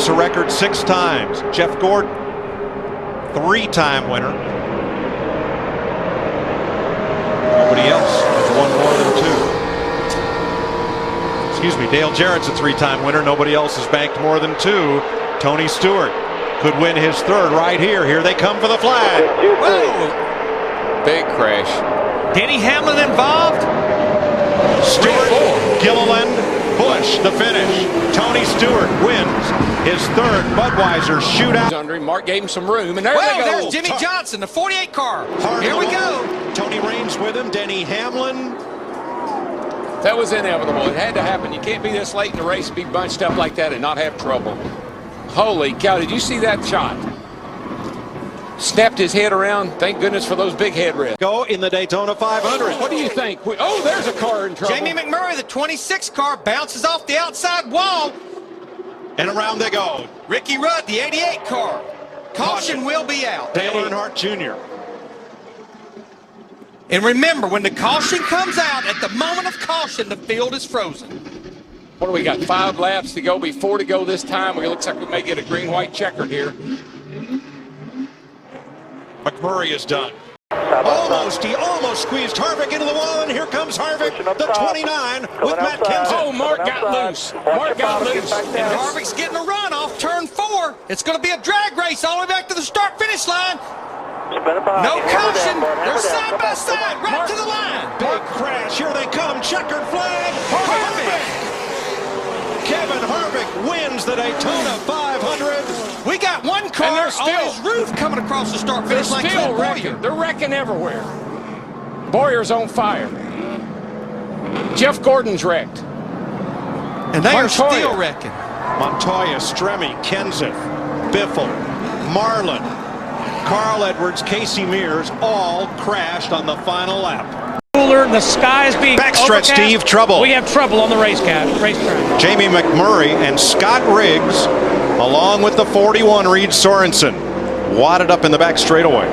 It's a record 6 times. Jeff Gordon, 3-time winner. Nobody else has won more than 2. Excuse me, Dale Jarrett's a 3-time winner. Nobody else has banked more than 2. Tony Stewart could win his 3rd right here. Here they come for the flag. Whoa! Big crash. Denny Hamlin involved. Stewart, Gilliland, Busch, the finish. Tony Stewart wins his 3rd Budweiser shootout. Under him. Mark gave him some room, and there they go. There's Jimmy Johnson, the 48 car. Here we go. Tony Raines with him. Denny Hamlin. That was inevitable. It had to happen. You can't be this late in the race, be bunched up like that, and not have trouble. Holy cow! Did you see that shot? Snapped his head around. Thank goodness for those big headrests. Go in the Daytona 500. What do you think? Oh, there's a car in trouble. Jamie McMurray, the 26 car, bounces off the outside wall. And around they go. Ricky Rudd, the 88 car. Caution will be out. Dale Earnhardt Jr. And remember, when the caution comes out, at the moment of caution, the field is frozen. What do we got? 5 laps to go, before to go this time. It looks like we may get a green-white checker here. McMurray is done. He almost squeezed Harvick into the wall, and here comes Harvick, the 29, with Matt Kenseth. Oh, Mark got loose. Mark got loose. And Harvick's getting a run off turn 4. It's going to be a drag race all the way back to the start-finish line. No caution. They're side by side, right to the line. Big crash. Here they come. Checkered flag. Harvick. Kevin Harvick wins the Daytona 500. We got one car on his roof coming across the start-finish line. They're still wrecking. They're wrecking everywhere. Boyer's on fire. Jeff Gordon's wrecked. And they are still wrecking. Montoya, Stremme, Kenseth, Biffle, Marlin, Carl Edwards, Casey Mears all crashed on the final lap. The sky is being backstretch, overcast. Steve, trouble. We have trouble on the racetrack. Jamie McMurray and Scott Riggs, along with the 41 Reed Sorensen, wadded up in the back straightaway.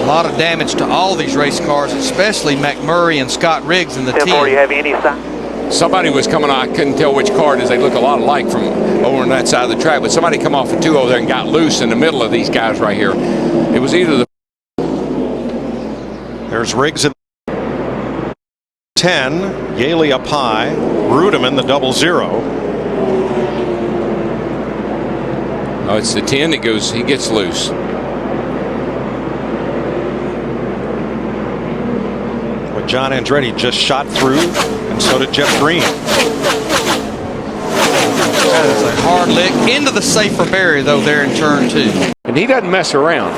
A lot of damage to all these race cars, especially McMurray and Scott Riggs in the team. Somebody was coming on. I couldn't tell which car it is. They look a lot alike from over on that side of the track. But somebody come off a 2 over there and got loose in the middle of these guys right here. It was either the... There's Riggs in 10, Yaley up high, Rudeman the 00. Oh, it's the 10 that goes, he gets loose. But John Andretti just shot through, and so did Jeff Green. That is a hard lick into the safer barrier, though, there in turn 2. And he doesn't mess around.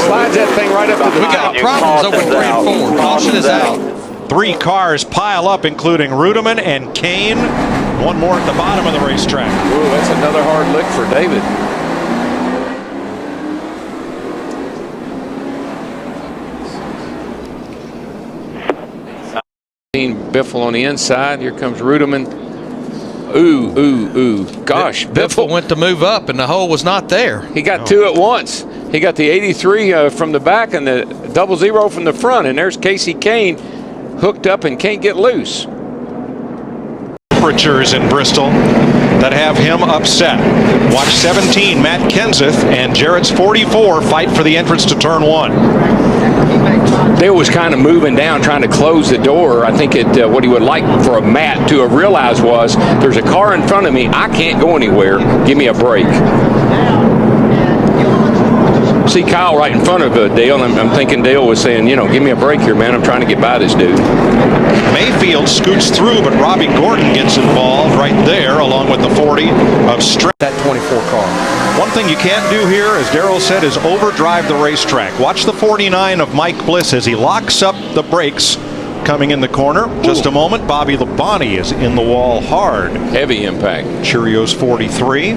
Slides that thing right up to the... We got problems over 3 and 4. Caution is out. 3 cars pile up, including Rudeman and Kane. One more at the bottom of the racetrack. Ooh, that's another hard lick for David. Biffle on the inside. Here comes Rudeman. Ooh. Gosh, Biffle went to move up, and the hole was not there. He got 2 at once. He got the 83 from the back and the 00 from the front. And there's Casey Kane hooked up and can't get loose. Temperatures in Bristol that have him upset. Watch 17, Matt Kenseth, and Jarrett's 44 fight for the entrance to turn 1. Dale was kind of moving down, trying to close the door. I think what he would like for a Matt to have realized was, there's a car in front of me. I can't go anywhere. Give me a break. See Kyle right in front of Dale, and I'm thinking Dale was saying, you know, give me a break here, man. I'm trying to get by this dude. Mayfield scoots through, but Robbie Gordon gets involved right there, along with the 40 of Stremme. That 24 car. One thing you can't do here, as Darrell said, is overdrive the racetrack. Watch the 49 of Mike Bliss as he locks up the brakes coming in the corner. Just a moment, Bobby Labonte is in the wall hard. Heavy impact. Cheerios 43.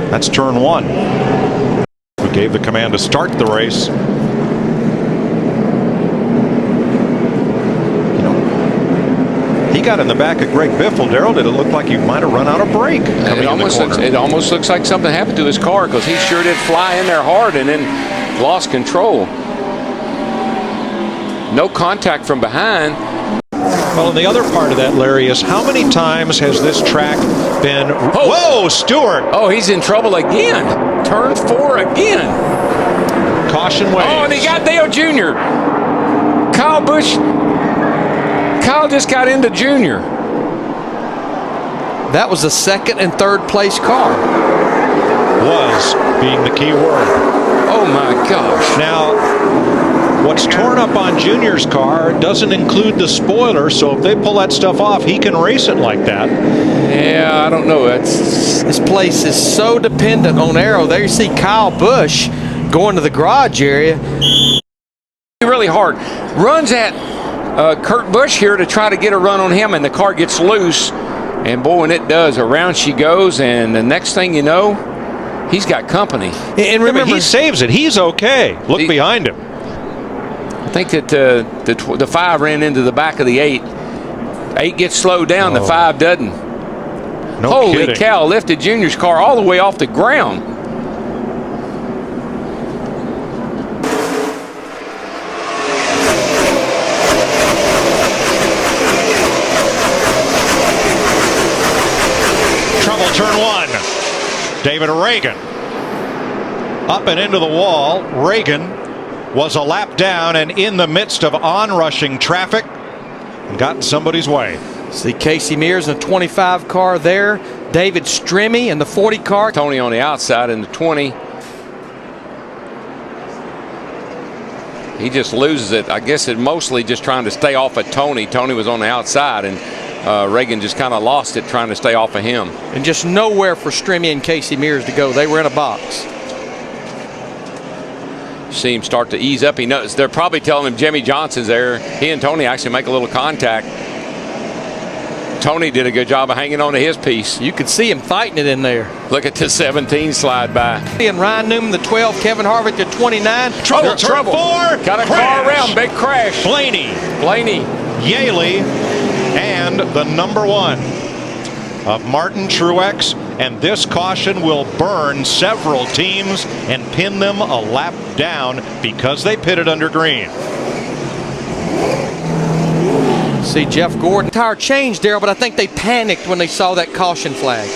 That's turn 1. We gave the command to start the race. He got in the back of Greg Biffle. Darrell, did it look like he might have run out of brake? It almost looks like something happened to his car, because he sure did fly in there hard and then lost control. No contact from behind. Well, and the other part of that, Larry, is how many times has this track been... Whoa, Stewart! Oh, he's in trouble again. Turn 4 again. Caution waves. Oh, and he got Dale Jr. Kyle Busch. Kyle just got into Jr. That was the second and third place car. Was being the key word. Oh, my gosh. Now, what's torn up on Junior's car doesn't include the spoiler, so if they pull that stuff off, he can race it like that. Yeah, I don't know. This place is so dependent on aero. There you see Kyle Busch going to the garage area. Really hard. Runs at Kurt Busch here to try to get a run on him, and the car gets loose. And boy, when it does, around she goes, and the next thing you know, he's got company. And remember, he saves it. He's okay. Look behind him. I think that the 5 ran into the back of the 8. 8 gets slowed down. The 5 doesn't. No Holy kidding. cow, lifted Junior's car all the way off the ground. Trouble, turn 1. David Reagan. Up and into the wall. Reagan was a lap down and in the midst of onrushing traffic and got in somebody's way. See Casey Mears in the 25 car there. David Strimmy in the 40 car. Tony on the outside in the 20. He just loses it. I guess it mostly just trying to stay off of Tony. Tony was on the outside, and Reagan just kind of lost it trying to stay off of him. And just nowhere for Strimmy and Casey Mears to go. They were in a box. See him start to ease up. He knows they're probably telling him Jimmy Johnson's there. He and Tony actually make a little contact. Tony did a good job of hanging on to his piece. You could see him fighting it in there. Look at the 17 slide by. And Ryan Newman, the 12, Kevin Harvick, the 29. Trouble, trouble. 4. Got a car around, big crash. Blaney, Yaley, and the number 1 of Martin Truex. And this caution will burn several teams and pin them a lap down because they pitted under green. See Jeff Gordon. Tire changed, Darrell, but I think they panicked when they saw that caution flag.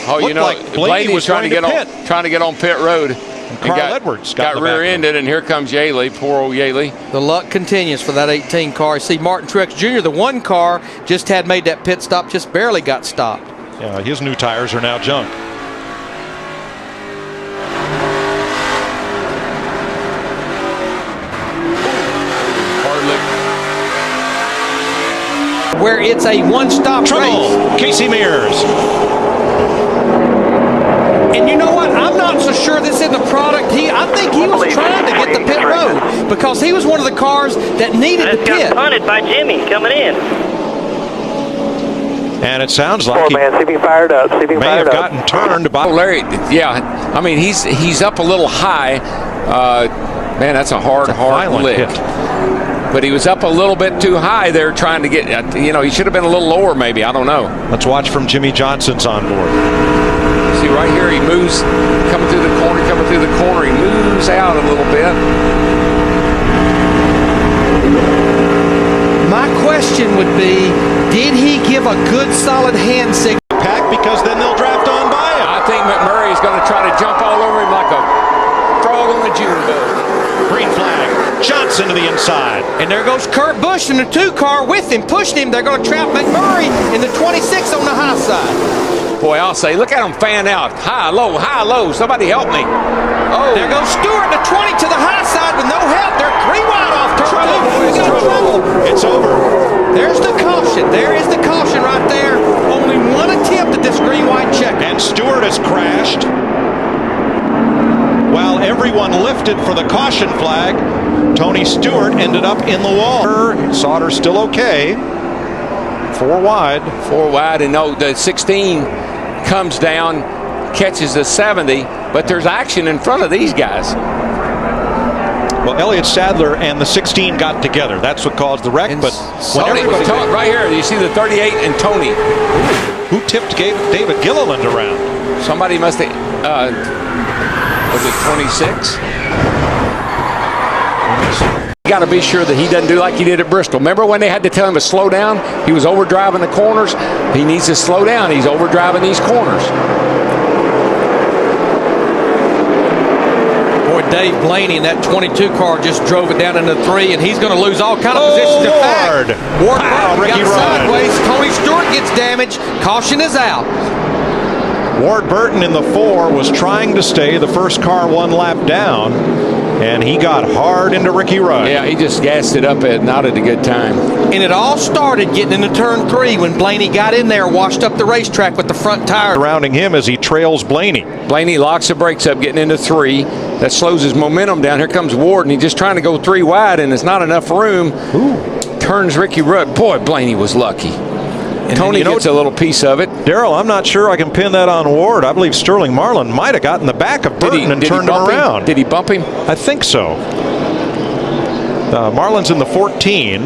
Oh, you Looked know, like Blaney was trying to get on pit road. And Carl Edwards got rear-ended, and here comes Yaley, poor old Yaley. The luck continues for that 18 car. See Martin Truex Jr., the 1 car, just had made that pit stop, just barely got stopped. Yeah, his new tires are now junk. Where it's a one-stop race. Casey Mears. And you know what? I'm not so sure this is the product. I think he was trying to get the pit road because he was one of the cars that needed the pit. Got punted by Jimmy coming in. And it sounds like he see if he fired up. See if he may have gotten turned by Larry. Yeah, I mean he's up a little high. Man, that's a hard lick. hit. But he was up a little bit too high there trying to get, he should have been a little lower maybe. I don't know. Let's watch from Jimmy Johnson's on board. See right here, he moves, coming through the corner, he moves out a little bit. My question would be, did he give a good solid hand signal? Pack, because then they'll draft on by him. I think McMurray is going to try to jump all over him like a frog on a June bug. Green flag. Johnson to the inside. And there goes Kurt Busch in the 2 car with him, pushing him. They're going to trap McMurray in the 26 on the high side. Boy, I'll say, look at him fan out. High, low. Somebody help me. Oh, there goes Stewart, the 20 to the high side with no help. They're 3 wide off turn 2. We got trouble. It's over. There's the caution. There is the caution right there. Only 1 attempt at this green-white checker. And Stewart has crashed. While everyone lifted for the caution flag, Tony Stewart ended up in the wall. Sauter still okay. 4 wide. 4 wide, and no, the 16 comes down, catches the 70, but there's action in front of these guys. Well, Elliott Sadler and the 16 got together. That's what caused the wreck. And but when Tony, everybody, right here, you see the 38 and Tony. who tipped David Gilliland around? Somebody must have, was it 26? got to be sure that he doesn't do like he did at Bristol. Remember when they had to tell him to slow down? He was overdriving the corners. He needs to slow down. He's overdriving these corners. Boy, Dave Blaney in that 22 car just drove it down into 3, and he's going to lose all kind of positions. In fact, Ward Wow, Ricky got Rudd. sideways. Tony Stewart gets damaged. Caution is out. Ward Burton in the 4 was trying to stay the first car one lap down, and he got hard into Ricky Rudd. Yeah, he just gassed it up not at a good time. And it all started getting into turn 3 when Blaney got in there, washed up the racetrack with the front tire. Surrounding him as he trails Blaney. Blaney locks the brakes up getting into 3. That slows his momentum down. Here comes Ward, and he's just trying to go 3 wide, and there's not enough room. Ooh. Turns Ricky Rudd. Boy, Blaney was lucky. And Tony gets a little piece of it. Darrell, I'm not sure I can pin that on Ward. I believe Sterling Marlin might have gotten the back of Burton and turned him around. Did he bump him? I think so. Marlin's in the 14.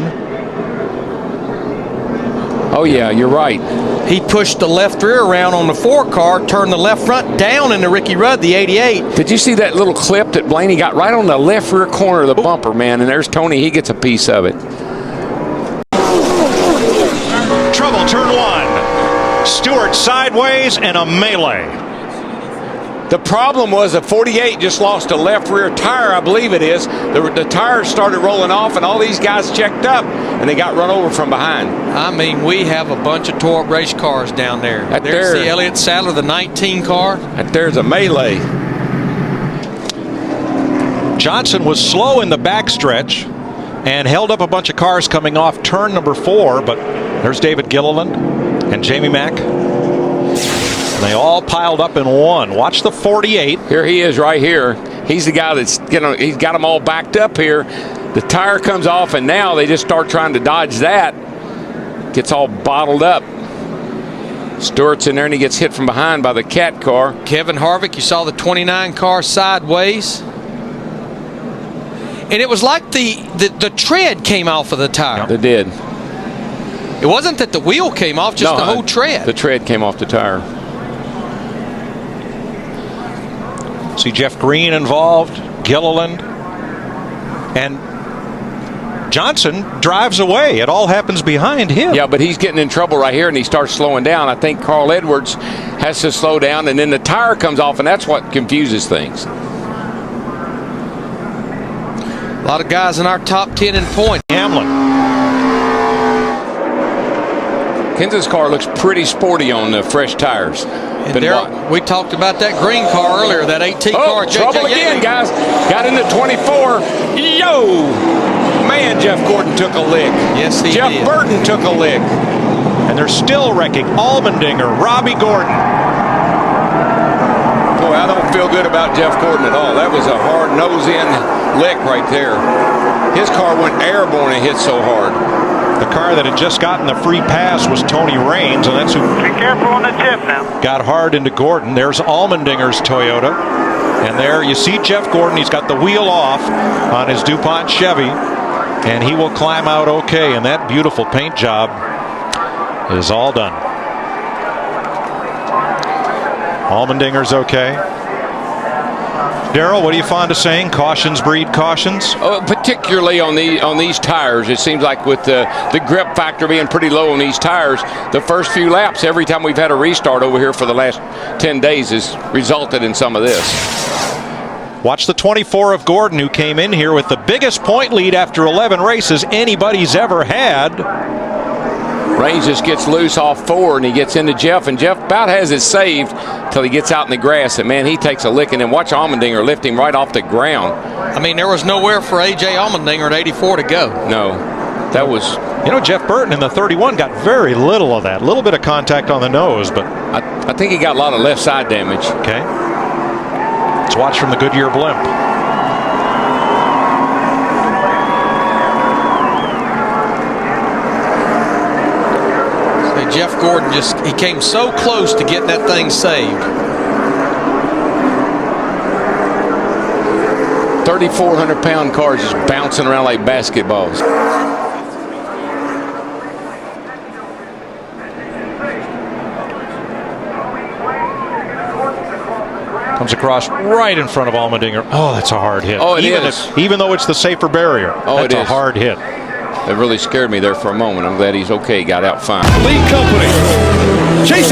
Oh, yeah, you're right. He pushed the left rear around on the 4 car, turned the left front down into Ricky Rudd, the 88. Did you see that little clip that Blaney got right on the left rear corner of the bumper, man? And there's Tony. He gets a piece of it. Trouble, turn 1. Stewart sideways and a melee. The problem was the 48 just lost a left rear tire, I believe it is. The tires started rolling off, and all these guys checked up, and they got run over from behind. I mean, we have a bunch of tore up race cars down there. There's the Elliott Sadler, the 19 car. There's a melee. Johnson was slow in the backstretch and held up a bunch of cars coming off turn number 4, but there's David Gilliland and Jamie Mack. And they all piled up in 1. Watch the 48. Here he is right here. He's the guy that's, he's got them all backed up here. The tire comes off, and now they just start trying to dodge that. Gets all bottled up. Stewart's in there, and he gets hit from behind by the Cat car. Kevin Harvick, you saw the 29 car sideways. And it was like the tread came off of the tire. It did. It wasn't that the wheel came off, just the whole tread. The tread came off the tire. See Jeff Green involved, Gilliland, and Johnson drives away. It all happens behind him. Yeah, but he's getting in trouble right here, and he starts slowing down. I think Carl Edwards has to slow down, and then the tire comes off, and that's what confuses things. A lot of guys in our top 10 in points. Hamlin. Kenseth's car looks pretty sporty on the fresh tires. And Darrell, we talked about that green car earlier, that 18 car. Trouble again, guys. Got into 24. Yo! Man, Jeff Gordon took a lick. Yes, he Jeff did. Burton took a lick. And they're still wrecking Allmendinger, Robbie Gordon. Boy, I don't feel good about Jeff Gordon at all. That was a hard nose-in lick right there. His car went airborne and hit so hard. The car that had just gotten the free pass was Tony Raines, and that's who Be careful on the tip now. got hard into Gordon. There's Allmendinger's Toyota. And there you see Jeff Gordon. He's got the wheel off on his DuPont Chevy, and he will climb out okay. And that beautiful paint job is all done. Allmendinger's okay. Darrell, what are you fond of saying? Cautions breed cautions? Particularly on these tires, it seems like with the grip factor being pretty low on these tires, the first few laps, every time we've had a restart over here for the last 10 days, has resulted in some of this. Watch the 24 of Gordon, who came in here with the biggest point lead after 11 races anybody's ever had. Raines just gets loose off 4, and he gets into Jeff, and Jeff about has it saved until he gets out in the grass, and man, he takes a lick, and then watch Allmendinger lift him right off the ground. I mean, there was nowhere for A.J. Allmendinger at 84 to go. No, that was... You know, Jeff Burton in the 31 got very little of that. A little bit of contact on the nose, but... I think he got a lot of left side damage. Okay. Let's watch from the Goodyear blimp. Jeff Gordon he came so close to getting that thing saved. 3,400-pound cars just bouncing around like basketballs. Comes across right in front of Allmendinger. Oh, that's a hard hit. Oh, it even is. Even though it's the safer barrier, Oh, that's it a is. hard hit. That really scared me there for a moment. I'm glad he's okay. Got out fine. Lead company. Chase